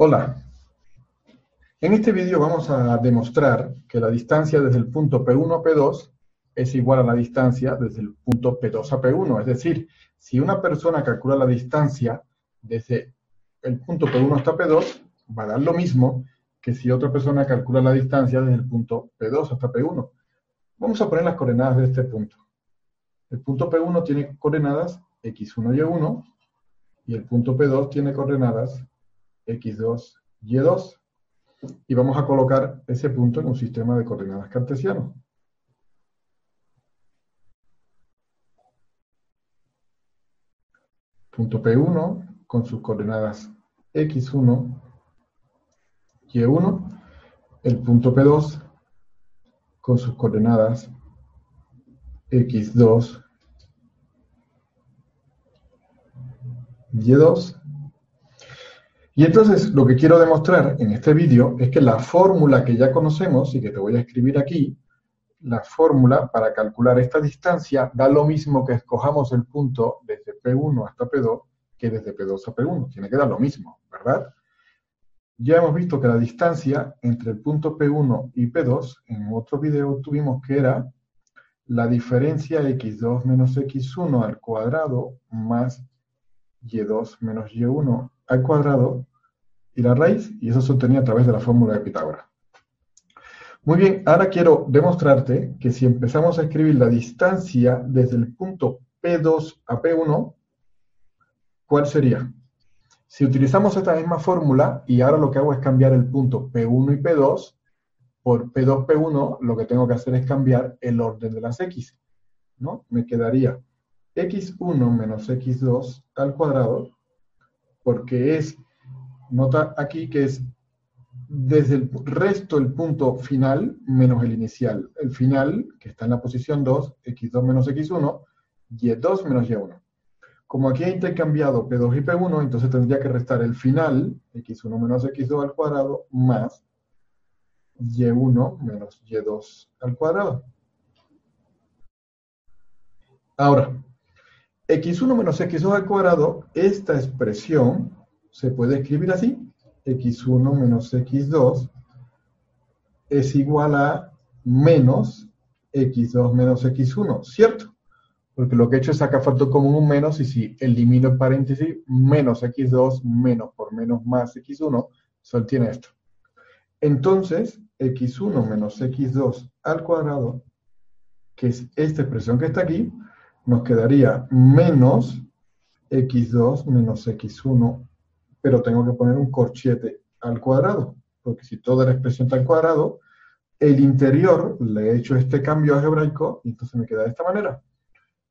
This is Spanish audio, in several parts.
Hola, en este vídeo vamos a demostrar que la distancia desde el punto P1 a P2 es igual a la distancia desde el punto P2 a P1. Es decir, si una persona calcula la distancia desde el punto P1 hasta P2, va a dar lo mismo que si otra persona calcula la distancia desde el punto P2 hasta P1. Vamos a poner las coordenadas de este punto. El punto P1 tiene coordenadas x1, y1, y el punto P2 tiene coordenadas x2, y2. Y vamos a colocar ese punto en un sistema de coordenadas cartesiano. Punto P1 con sus coordenadas x1, y1, el punto P2 con sus coordenadas x2, y2. Y entonces lo que quiero demostrar en este vídeo es que la fórmula que ya conocemos y que te voy a escribir aquí, la fórmula para calcular esta distancia da lo mismo que escojamos el punto desde P1 hasta P2 que desde P2 a P1. Tiene que dar lo mismo, ¿verdad? Ya hemos visto que la distancia entre el punto P1 y P2, en otro video tuvimos que era la diferencia x2 menos x1 al cuadrado más y2 menos y1 al cuadrado y la raíz, y eso se obtenía a través de la fórmula de Pitágoras. Muy bien, ahora quiero demostrarte que si empezamos a escribir la distancia desde el punto P2 a P1, ¿cuál sería? Si utilizamos esta misma fórmula, y ahora lo que hago es cambiar el punto P1 y P2, por P2, P1, lo que tengo que hacer es cambiar el orden de las X, ¿no? Me quedaría X1 menos X2 al cuadrado, porque es, nota aquí que es desde el resto el punto final menos el inicial. El final, que está en la posición 2, x2 menos x1, y2 menos y1. Como aquí he intercambiado P2 y P1, entonces tendría que restar el final, x1 menos x2 al cuadrado, más y1 menos y2 al cuadrado. Ahora, x1 menos x2 al cuadrado, esta expresión se puede escribir así. X1 menos X2 es igual a menos X2 menos X1, ¿cierto? Porque lo que he hecho es sacar factor común un menos, y si elimino el paréntesis, menos X2 menos por menos más X1, se obtiene esto. Entonces, X1 menos X2 al cuadrado, que es esta expresión que está aquí, nos quedaría menos X2 menos X1, pero tengo que poner un corchete al cuadrado, porque si toda la expresión está al cuadrado, el interior le he hecho este cambio algebraico, y entonces me queda de esta manera.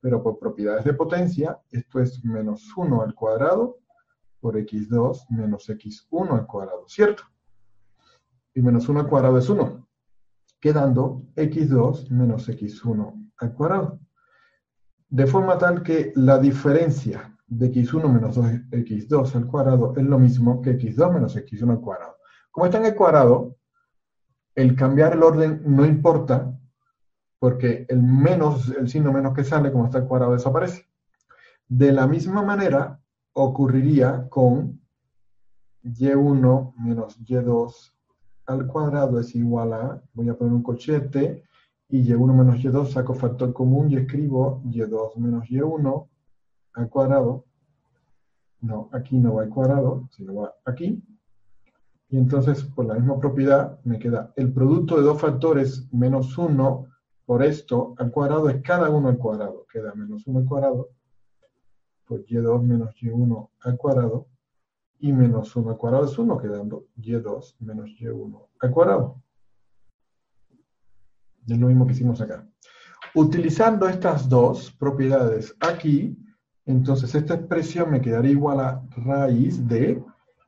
Pero por propiedades de potencia, esto es menos 1 al cuadrado por x2 menos x1 al cuadrado, ¿cierto? Y menos 1 al cuadrado es 1, quedando x2 menos x1 al cuadrado. De forma tal que la diferencia de x1 menos x2 al cuadrado es lo mismo que x2 menos x1 al cuadrado. Como está en el cuadrado, el cambiar el orden no importa, porque el menos, el signo menos que sale, como está el cuadrado, desaparece. De la misma manera, ocurriría con y1 menos y2 al cuadrado es igual a, voy a poner un corchete, y y1 menos y2 saco factor común y escribo y2 menos y1 al cuadrado. No, aquí no va al cuadrado, sino va aquí. Y entonces, por la misma propiedad, me queda el producto de dos factores menos 1 por esto al cuadrado es cada uno al cuadrado. Queda menos 1 al cuadrado por y2 menos y1 al cuadrado, y menos 1 al cuadrado es 1, quedando y2 menos y1 al cuadrado. Es lo mismo que hicimos acá. Utilizando estas dos propiedades aquí, entonces esta expresión me quedaría igual a raíz de,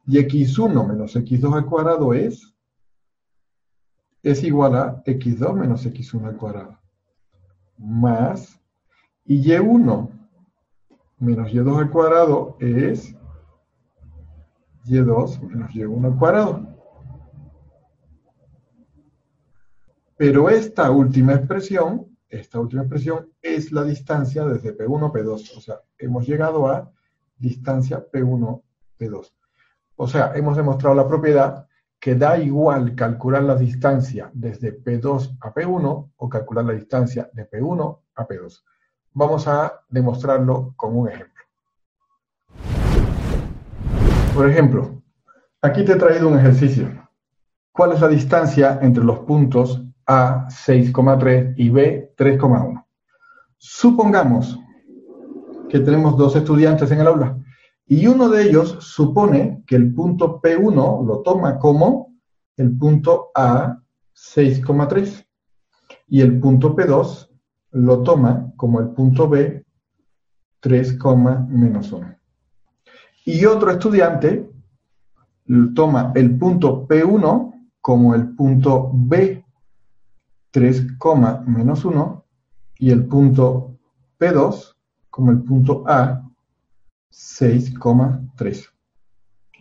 y x1 menos x2 al cuadrado es igual a x2 menos x1 al cuadrado, más, y y1 menos y2 al cuadrado es y2 menos y1 al cuadrado. Pero esta última expresión es la distancia desde P1 a P2. O sea, hemos llegado a distancia P1, P2. O sea, hemos demostrado la propiedad que da igual calcular la distancia desde P2 a P1 o calcular la distancia de P1 a P2. Vamos a demostrarlo con un ejemplo. Por ejemplo, aquí te he traído un ejercicio. ¿Cuál es la distancia entre los puntos A 6,3 y B 3,1? Supongamos que tenemos dos estudiantes en el aula y uno de ellos supone que el punto P1 lo toma como el punto A 6,3 y el punto P2 lo toma como el punto B 3,-1. Y otro estudiante toma el punto P1 como el punto B 3,-1 y el punto P2 como el punto A 6,3.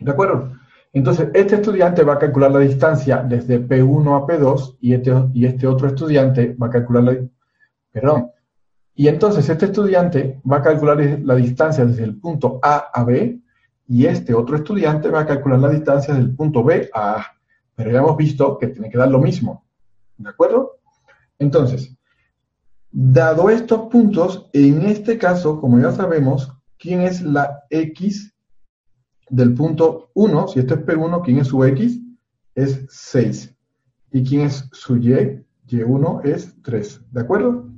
¿De acuerdo? Entonces, este estudiante va a calcular la distancia desde P1 a P2 y este otro estudiante va a calcular y entonces este estudiante va a calcular la distancia desde el punto A a B y este otro estudiante va a calcular la distancia del punto B a A. Pero ya hemos visto que tiene que dar lo mismo. ¿De acuerdo? Entonces, dado estos puntos, en este caso, como ya sabemos, ¿quién es la X del punto 1? Si esto es P1, ¿quién es su X? Es 6. ¿Y quién es su Y? Y1 es 3. ¿De acuerdo?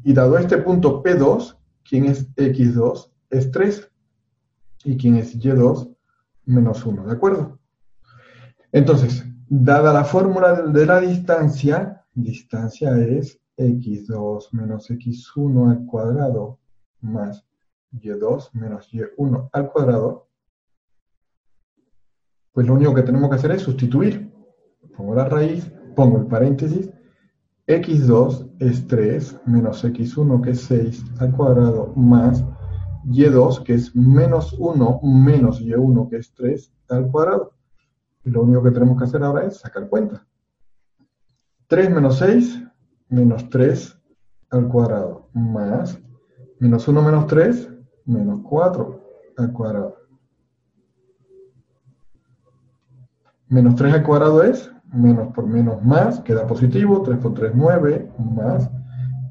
Y dado este punto P2, ¿quién es X2? Es 3. ¿Y quién es Y2? Menos 1. ¿De acuerdo? Entonces, dada la fórmula de la distancia es X2 menos X1 al cuadrado más Y2 menos Y1 al cuadrado, pues lo único que tenemos que hacer es sustituir. Pongo la raíz, pongo el paréntesis, X2 es 3 menos X1 que es 6 al cuadrado más Y2 que es menos 1 menos Y1 que es 3 al cuadrado. Y lo único que tenemos que hacer ahora es sacar cuenta. 3 menos 6, menos 3 al cuadrado, más menos 1 menos 3, menos 4 al cuadrado. Menos 3 al cuadrado es menos por menos más, queda positivo, 3 por 3, 9, más,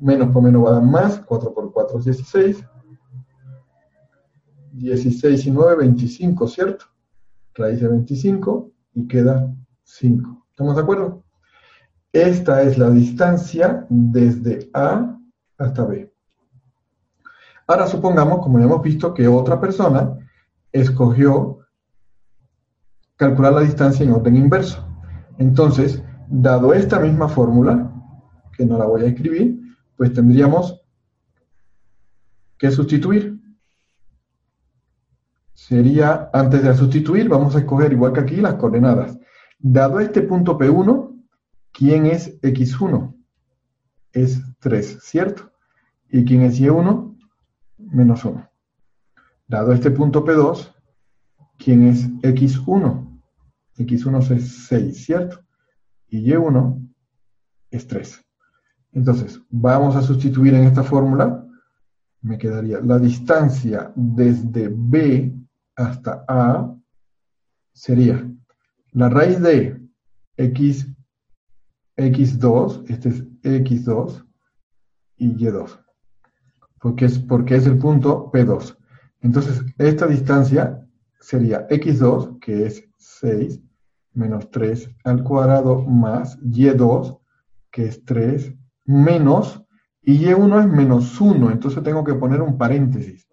menos por menos va a dar más, 4 por 4 es 16, 16 y 9, 25, ¿cierto? Raíz de 25 y queda 5. ¿Estamos de acuerdo? Esta es la distancia desde A hasta B. Ahora supongamos, como ya hemos visto, que otra persona escogió calcular la distancia en orden inverso. Entonces, dado esta misma fórmula, que no la voy a escribir, pues tendríamos que sustituir. Sería, antes de sustituir, vamos a escoger, igual que aquí, las coordenadas. Dado este punto P1, ¿quién es X1? Es 3, ¿cierto? ¿Y quién es Y1? Menos 1. Dado este punto P2, ¿quién es X1? X1 es 6, ¿cierto? Y Y1 es 3. Entonces, vamos a sustituir en esta fórmula. Me quedaría la distancia desde B hasta A sería la raíz de X2, este es X2 y Y2, porque es el punto P2. Entonces, esta distancia sería X2, que es 6, menos 3 al cuadrado, más Y2, que es 3, menos, y Y1 es menos 1, entonces tengo que poner un paréntesis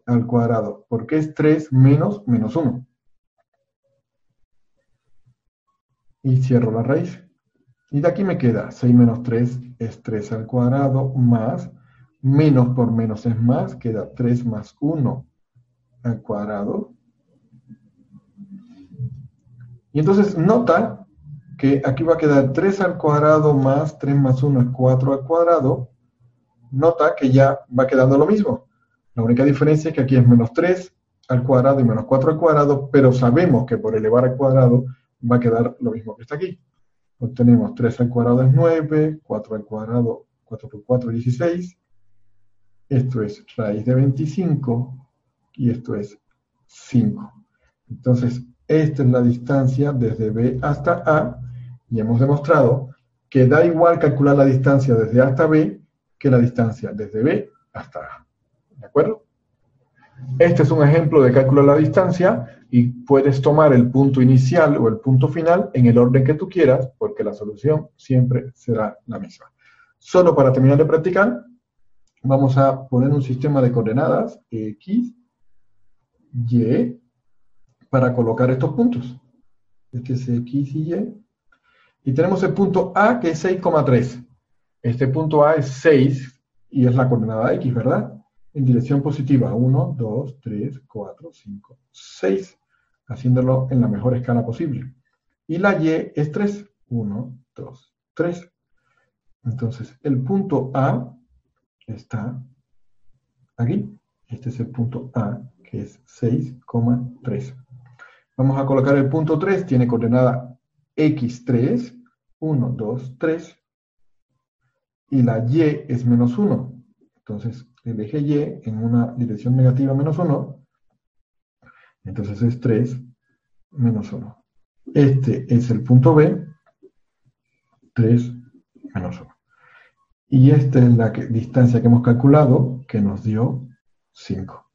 al cuadrado, porque es 3 menos menos 1. Y cierro la raíz. Y de aquí me queda 6 menos 3 es 3 al cuadrado, más, menos por menos es más, queda 3 más 1 al cuadrado. Y entonces nota que aquí va a quedar 3 al cuadrado más 3 más 1 es 4 al cuadrado. Nota que ya va quedando lo mismo. La única diferencia es que aquí es menos 3 al cuadrado y menos 4 al cuadrado, pero sabemos que por elevar al cuadrado va a quedar lo mismo que está aquí. Obtenemos 3 al cuadrado es 9, 4 al cuadrado, 4 por 4 es 16. Esto es raíz de 25 y esto es 5. Entonces, esta es la distancia desde B hasta A, y hemos demostrado que da igual calcular la distancia desde A hasta B que la distancia desde B hasta A. ¿De acuerdo? Este es un ejemplo de cálculo de la distancia, y puedes tomar el punto inicial o el punto final en el orden que tú quieras, porque la solución siempre será la misma. Solo para terminar de practicar, vamos a poner un sistema de coordenadas X, Y, para colocar estos puntos. Este es X y Y. Y tenemos el punto A, que es 6,3. Este punto A es 6 y es la coordenada X, ¿verdad? En dirección positiva, 1, 2, 3, 4, 5, 6, haciéndolo en la mejor escala posible. Y la Y es 3, 1, 2, 3. Entonces, el punto A está aquí. Este es el punto A, que es 6,3. Vamos a colocar el punto 3, tiene coordenada X3, 1, 2, 3. Y la Y es menos 1. Entonces, el eje Y en una dirección negativa menos 1, entonces es 3 menos 1. Este es el punto B, 3 menos 1. Y esta es la distancia que hemos calculado, que nos dio 5.